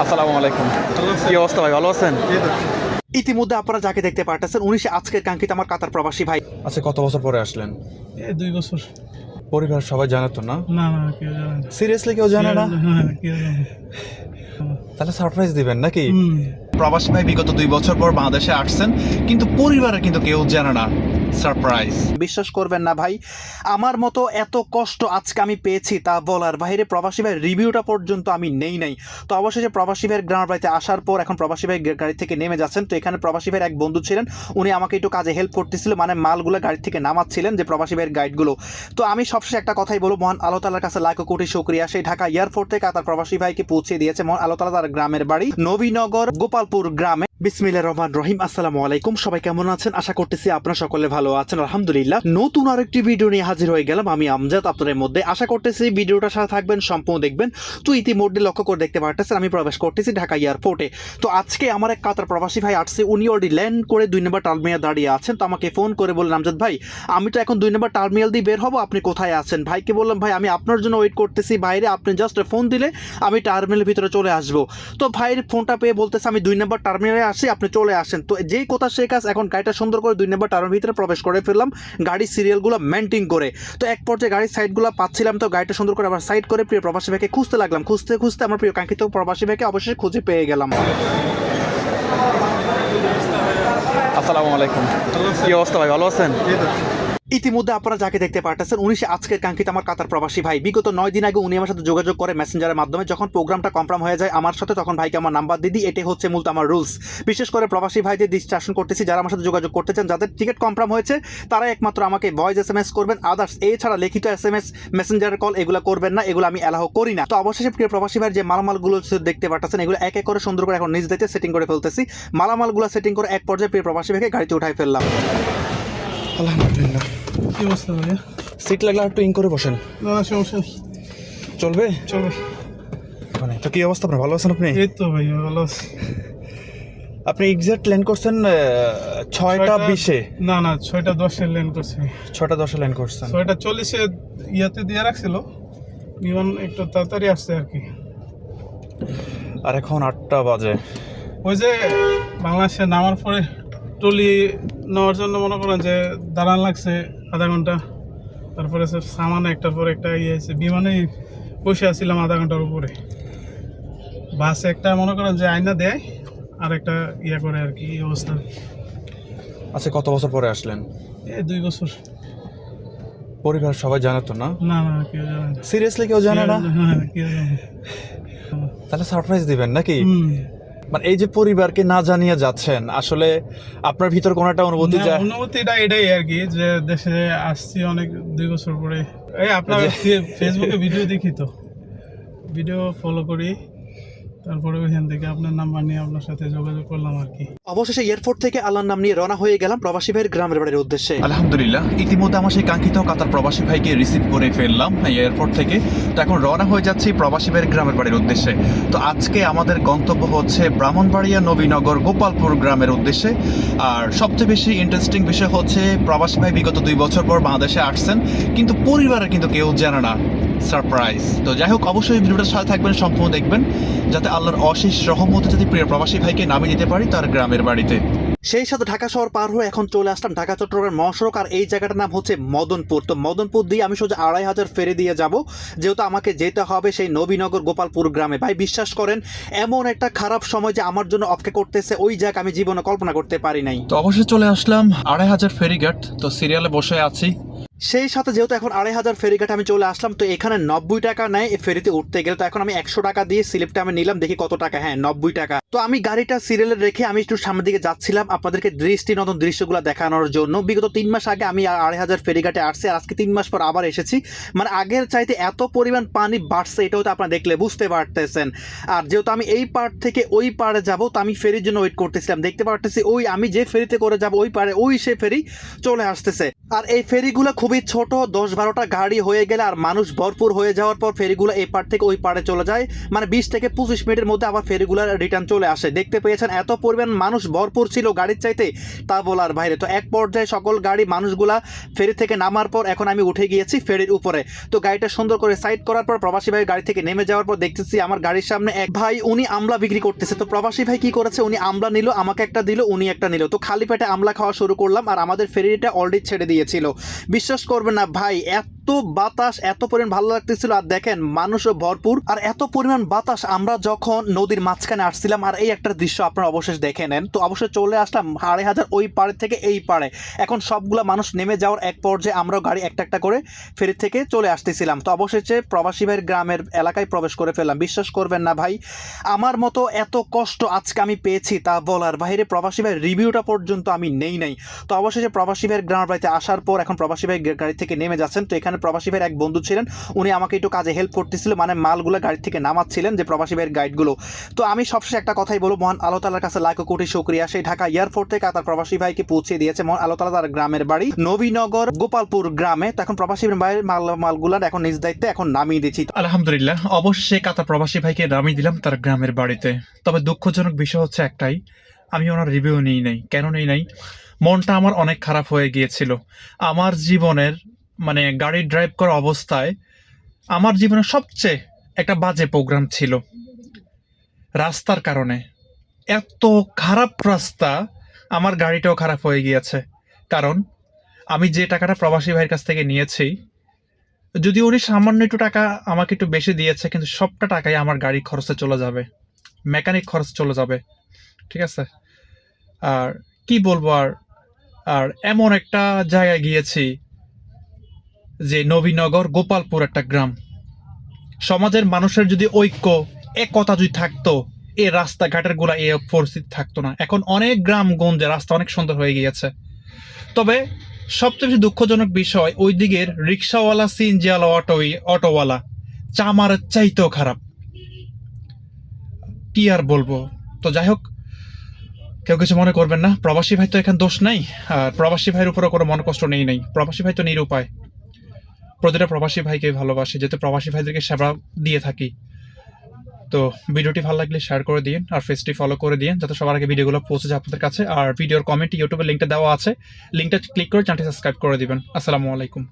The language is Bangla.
আসসালামু আলাইকুম। কি অবস্থা ভাই, ভালো আছেন? ইতিমধ্যে আপনারা যাকে দেখতে পারতেছেন উনি সে আজকের কাঙ্ক্ষিত আমার কাতার প্রবাসী ভাই। আচ্ছা, কত বছর পরে আসলেন? 2 বছর। পরিবার সবাই জানে তো না? না না, কেউ জানে না। সিরিয়াসলি কেউ জানে না? হ্যাঁ, কেউ জানে না। তাহলে সারপ্রাইজ দিবেন নাকি? হুম। প্রবাসী ভাই বিগত 2 বছর পর বাংলাদেশে আসছেন, কিন্তু পরিবারের কিন্তু কেউ জানে না। সারপ্রাইজ। বিশ্বাস করবেন না ভাই, আমার মতো এত কষ্ট আজকে আমি পেয়েছি তা বলার বাইরে। প্রবাসী ভাই রিভিউটা পর্যন্ত আমি নেই নাই। তো অবশেষে প্রবাসী ভাইয়ের গ্রামের বাড়িতে আসার পর এখন প্রবাসী ভাই গাড়ি থেকে নেমে যাচ্ছেন। তো এখানে প্রবাসী ভাইয়ের এক বন্ধু ছিলেন, উনি আমাকে একটু কাজে হেল্প করতেছিল, মানে মালগুলো গাড়ি থেকে নামাচ্ছিলেন, যে প্রবাসী ভাইয়ের গাইডগুলো। তো আমি সবশেষে একটা কথাই বলবো, মহান আল্লাহ তাআলার কাছে লাখো কোটি শুকরিয়া, সেই ঢাকা এয়ারপোর্ট থেকে তার প্রবাসী ভাইকে পৌঁছে দিয়েছে মহান আল্লাহ তাআলা তার গ্রামের বাড়ি নবীনগর গোপালপুর গ্রামে। বিসমিল্লাহির রহমানির রহিম। আসসালামু আলাইকুম, সবাই কেমন আছেন? আশা করতেছি আপনারা সকলে ভালো আছেন, আলহামদুলিল্লাহ। নতুন আরেকটি ভিডিও নিয়ে হাজির হয়ে গেলাম আমি আমজাদ আপনাদের মধ্যে। আশা করতেছি ভিডিওটার সাথে থাকবেন, সম্পূর্ণ দেখবেন। তো ইতিমধ্যে লক্ষ্য করে দেখতে পারতেছেন আমি প্রবেশ করতেছি ঢাকা এয়ারপোর্টে। তো আজকে আমার এক কাতার প্রবাসী ভাই আসছে, উনি অলরেডি ল্যান্ড করে 2 নম্বর টার্মিনাল দাঁড়িয়ে আছেন। তো আমাকে ফোন করে বললেন, আমজাদ ভাই আমি তো এখন 2 নম্বর টার্মিনাল দিয়ে বের হবো, আপনি কোথায় আছেন? ভাইকে বললাম, ভাই আমি আপনার জন্য ওয়েট করতেছি বাইরে, আপনি জাস্ট ফোন দিলে আমি টার্মিনালের ভিতরে চলে আসবো। তো ভাইয়ের ফোনটা পেয়ে বলতেছে আমি 2 নম্বর টার্মিনালে আসি, আপনি চলে আসেন। তো যেই কথা সেই কাজ, এখন গাড়িটা সুন্দর করে 2 নম্বর টার্মিনাল ভিতরে প্রবেশ করে ফেললাম, গাড়ির সিরিয়ালগুলো মেনটেন করে। তো এক পর্যায়ে গাড়ির সাইডগুলো পাচ্ছিলাম, তো গাড়িটা সুন্দর করে আবার সাইড করে প্রিয় প্রবাসী ভাইকে খুঁজতে লাগলাম। খুঁজতে খুঁজতে আমার প্রিয় কাঙ্ক্ষিত প্রবাসী ভাইকে অবশ্যই খুঁজে পেয়ে গেলাম। আসসালামু আলাইকুম। কি অবস্থা ভাই, ভালো আছেন? ইতিমধ্যে আপনারা যাকে দেখতে পারতেছেন উনি সে আজকের কাঙ্ক্ষিত আমার কাতার প্রবাসী ভাই। বিগত 9 দিন আগে উনি আমার সাথে যোগাযোগ করে মেসেঞ্জারের মাধ্যমে। যখন প্রোগ্রামটা কনফার্ম হয়ে যায় আমার সাথে, তখন ভাইকে আমার নাম্বার দিয়ে দিই। এটাই হচ্ছে মূলত আমার রুলস। বিশেষ করে প্রবাসী ভাইদের ডিস্ট্রাকশন করতেছি, যারা আমার সাথে যোগাযোগ করতে চান, যাদের টিকিট কনফার্ম হয়েছে তারা একমাত্র আমাকে ভয়েস SMS করবেন, আদার্স এছাড়া লিখিত SMS, মেসেঞ্জারের কল এগুলো করবেন না, এগুলো আমি অ্যালাউ করি না। তো অবশেষে প্রিয় প্রবাসী ভাইয়ের যে মালামালগুলো দেখতে পারতেছেন এগুলো এক এক করে সুন্দর করে এখন নিজ দায়িত্বে সেটিং করে ফেলতেছি। মালামালগুলো সেটিং করে এক পর্যায়ে প্রিয় প্রবাসী ভাইকে গাড়িতে উঠাই ফেললাম। আলহামদুলিল্লাহ। কি অবস্থা ভাইয়া? সিট লাগলে একটু ইন করে বসেন। না না, সমস্যা নেই, চলবে? চলো। মানে তো কি অবস্থা, আপনার ভালো আছেন আপনি? এই তো ভাইয়া ভালো আছি। আপনি এক্সাক্ট ল্যান্ড করছেন 6টা 20-এ? না না, 6টা 10-এ ল্যান্ড করছি। 6টা 10-এ ল্যান্ড করছেন? 6টা 40-এ ইয়াতে দিয়ে রাখছিল, বিমান একটু তাড়াতাড়ি আসছে আর কি। আর এখন 8টা বাজে। ওই যে বাংলাদেশে নামার পরে ট্রলি নেওয়ার জন্য মনে করেন যে দাঁড়ান লাগছে আধা ঘন্টা, তারপরে সব সামান একটার পর একটা আছে, বিমানে বসে আসছিলাম আধা ঘন্টার উপরে। বাসে একটা মনে করেন যে আয়না দেয় আর একটা ইয়া করে আর কি, এই অবস্থা। আচ্ছা, কত বছর পরে আসলেন? 2 বছর। পরিবার সবাই জানে তো না? না না, কেউ জানে না। সিরিয়াসলি কেউ জানে না? হ্যাঁ, কেউ জানে না। তাহলে সারপ্রাইজ দিবেন নাকি? হুম। মানে এই যে পরিবারকে না জানিয়ে যাচ্ছেন, আসলে আপনার ভিতর কোনো একটা অনুভূতি না, যায়? অনুভূতিটা এটাই আর কি, যে দেশে আসছি অনেক 2 বছর পরে। এই আপনার ফেসবুকে ভিডিও দেখি, তো ভিডিও ফলো করি, তারপরে ওইখান থেকে আপনার নাম্বার নিয়ে আপনার সাথে যোগাযোগ করলাম আর কি। অবশেষে এয়ারপোর্ট থেকে আল্লাহর নাম নিয়ে রওনা হয়ে গেলাম প্রবাসী ভাইয়ের গ্রামের বাড়ির উদ্দেশ্যে। আলহামদুলিল্লাহ, ইতিমধ্যে আমার সেই কাঙ্ক্ষিত কাতার প্রবাসী ভাইকে রিসিভ করে ফেললাম এয়ারপোর্ট থেকে। তো এখন রওনা হয়ে যাচ্ছি প্রবাসী ভাইয়ের গ্রামের বাড়ির উদ্দেশ্যে। তো আজকে আমাদের গন্তব্য হচ্ছে ব্রাহ্মণবাড়িয়া নবীনগর গোপালপুর গ্রামের উদ্দেশ্যে। আর সবচেয়ে বেশি ইন্টারেস্টিং বিষয় হচ্ছে প্রবাসী ভাই বিগত 2 বছর পর বাংলাদেশে আসছেন, কিন্তু পরিবারের কিন্তু কেউ জানে না। সারপ্রাইজ। তো যাই হোক, অবশ্যই ভিডিওটার সাথে থাকবেন, সম্পূর্ণ দেখবেন, যাতে আল্লাহর অশেষ রহমতে যদি প্রিয় প্রবাসী ভাইকে নামিয়ে দিতে পারি তার গ্রামের বাড়িতে। সেই সাথে ঢাকা শহর পার হয়ে এখন চলে আসলাম ঢাকা চট্টগ্রাম মহাসড়ক। আর এই জায়গাটার নাম হচ্ছে মদনপুর। তো মদনপুর দিয়ে আমি সোজা 2500 ফেরি দিয়ে যাব, যেহেতু আমাকে যেতে হবে সেই নবীনগর গোপালপুর গ্রামে। ভাই বিশ্বাস করেন, এমন একটা খারাপ সময় যে আমার জন্য অপেক্ষা করতেছে, ওই জায়গা আমি জীবনে কল্পনা করতে পারি নাই। তো অবশ্যই চলে আসলাম 2500 ফেরিঘাট। তো সিরিয়ালে বসে আছি। সেই সাথে যেহেতু এখন 2500 ফেরিঘাট আমি চলে আসলাম, তো এখানে 90 টাকা নেয় এই ফেরিতে উঠতে গেলে। তো এখন আমি 100 টাকা দিয়ে স্লিপটা আমি নিলাম, দেখি কত টাকা। হ্যাঁ, 90 টাকা। তো আমি গাড়িটা সিরিয়ালে রেখে আমি একটু সামনের দিকে যাচ্ছিলাম আপনাদেরকে নতুন দৃশ্যগুলো দেখানোর জন্য। বিগত 3 মাস আগে আমি 2500 ফেরিঘাটে আসছি, আর আজকে 3 মাস পর আবার এসেছি। মানে আগের চাইতে এত পরিমাণ পানি বাড়ছে, এটাও তো আপনারা দেখলে বুঝতে পারতেছেন। আর যেহেতু আমি এই পার থেকে ওই পারে যাব, তো আমি ফেরির জন্য ওয়েট করতেছিলাম। দেখতে পারতেছি ওই আমি যে ফেরিতে করে যাব ওই পারে, ওই সে ফেরি চলে আসতেছে। আর এই ফেরিগুলো খুবই ছোট, 10-12টা গাড়ি হয়ে গেলে আর মানুষ ভরপুর হয়ে যাওয়ার পর ফেরিগুলো এই পার থেকে ওই পারে চলে যায়, মানে 20 থেকে 25 মিনিটের মধ্যে আবার ফেরিগুলো রিটার্ন চলে আসে। দেখতে পেয়েছেন এত পরিমাণ মানুষ ভরপুর ছিল গাড়ির চাইতে, তা বলার বাইরে। তো এক পর্যায়ে সকল গাড়ি মানুষগুলা ফেরি থেকে নামার পর এখন আমি উঠে গিয়েছি ফেরির উপরে। তো গাড়িটা সুন্দর করে সাইড করার পর প্রবাসী ভাই গাড়ি থেকে নেমে যাওয়ার পর দেখতেছি আমার গাড়ির সামনে এক ভাই, উনি আমলা বিক্রি করতেছে। তো প্রবাসী ভাই কি করেছে, উনি আমলা নিল, আমাকে একটা দিল, উনি একটা নিল। তো খালি পেটে আমলা খাওয়া শুরু করলাম আর আমাদের ফেরিটা অলরেডি ছেড়ে দিয়েছিল। বিশ্বাস করবেন না ভাই, এত বাতাস, এত পরিমাণ ভালো লাগতেছিল। আর দেখেন মানুষও ভরপুর, আর এত পরিমাণ বাতাস। আমরা যখন নদীর মাঝখানে আসছিলাম, আর এই একটা দৃশ্য আপনারা অবশ্যই দেখে নেন। তো অবশ্যই চলে আসলাম 5,500 ওই পাড়ে থেকে এই পাড়ে। এখন সবগুলা মানুষ নেমে যাওয়ার এক পর্যায়ে আমরাও গাড়ি একটা একটা করে ফেরি থেকে চলে আসতেছিলাম। তো অবশেষে প্রবাসী ভাইয়ের গ্রামের এলাকায় প্রবেশ করে ফেললাম। বিশ্বাস করবেন না ভাই, আমার মতো এত কষ্ট আজকে আমি পেয়েছি তা বলার বাইরে। প্রবাসী ভাইয়ের রিভিউটা পর্যন্ত আমি নেই নাই। তো অবশেষে প্রবাসী ভাইয়ের গ্রামের বাড়িতে আসার পর এখন প্রবাসী ভাই গাড়ি থেকে নেমে যাচ্ছেন। তো এখানে প্রবাসী ভাইয়ের এক বন্ধু ছিলেন, উনি আমাকে একটু কাজে হেল্প করতেছিল, মানে মালগুলো গাড়ি থেকে নামাচ্ছিলেন, যে প্রবাসী ভাইয়ের গাইডগুলো। তো আমি সবশেষে একটা কথাই বলবো, মহান আল্লাহ তাআলার কাছে লাখো কোটি শুকরিয়া, সেই ঢাকা এয়ারপোর্ট থেকে তার প্রবাসী ভাইকে পৌঁছে দিয়েছে মহান আল্লাহ তাআলা তার গ্রামের বাড়ি নবীনগর গোপালপুর গ্রামে। তো এখন প্রবাসী ভাইয়ের মালগুলো এখন নিজ দায়িত্বে এখন নামিয়ে দিচ্ছি। আলহামদুলিল্লাহ, অবশ্যই কাতার প্রবাসী ভাইকে নামিয়ে দিলাম তার গ্রামের বাড়িতে। তবে দুঃখজনক বিষয় হচ্ছে একটাই, আমি ওনার রিভিউ নিই নাই। কেন নিই নাই? মনটা আমার অনেক খারাপ হয়ে গিয়েছিল। আমার জীবনের মানে গাড়ি ড্রাইভ করা অবস্থায় আমার জীবনের সবচেয়ে একটা বাজে প্রোগ্রাম ছিল রাস্তার কারণে। এত খারাপ রাস্তা, আমার গাড়িটাও খারাপ হয়ে গিয়েছে। কারণ আমি যে টাকাটা প্রবাসী ভাইয়ের কাছ থেকে নিয়েছি, যদি উনি সামান্য একটু টাকা আমাকে একটু বেশি দিয়েছে, কিন্তু সবটা টাকাই আমার গাড়ি খরচে চলে যাবে, মেকানিক খরচ চলে যাবে। ঠিক আছে? আর কি বলবো, আর আর এমন একটা জায়গায় গিয়েছি যে নবীনগর গোপালপুর একটা গ্রাম। সমাজের মানুষের যদি ঐক্য, একতা যদি থাকতো, এই রাস্তাঘাটের গুলা এই পরিস্থিতি থাকতো না। এখন অনেক গ্রামগঞ্জে রাস্তা অনেক সুন্দর হয়ে গিয়েছে। তবে সবচেয়ে বেশি দুঃখজনক বিষয়, ওই দিকের রিক্সাওয়ালা, সিএনজিওয়ালা, অটোওয়ালা চামারের চাইতেও খারাপ। কি আর বলবো। তো যাই হোক, কেউ কিছু মনে করবেন না, প্রবাসী ভাই তো এখানে দোষ নাই। আর প্রবাসী ভাইয়ের উপরে কোনো মন কষ্ট নেই নাই। প্রবাসী ভাই তো নিরুপায়। প্রতিটা প্রবাসী ভাইকে ভালোবাসি, যেহেতু প্রবাসী ভাইদেরকে সেবা দিয়ে থাকি। তো ভিডিওটি ভালো লাগলে শেয়ার করে দিন, আর পেজটি ফলো করে দিন, যাতে সবার আগে ভিডিওগুলো পৌঁছে যায় আপনাদের কাছে। আর ভিডিওর কমেন্টে ইউটিউবের লিঙ্কটা দেওয়া আছে, লিঙ্কটা ক্লিক করে চ্যানেলটি সাবস্ক্রাইব করে দিবেন। আসসালামু আলাইকুম।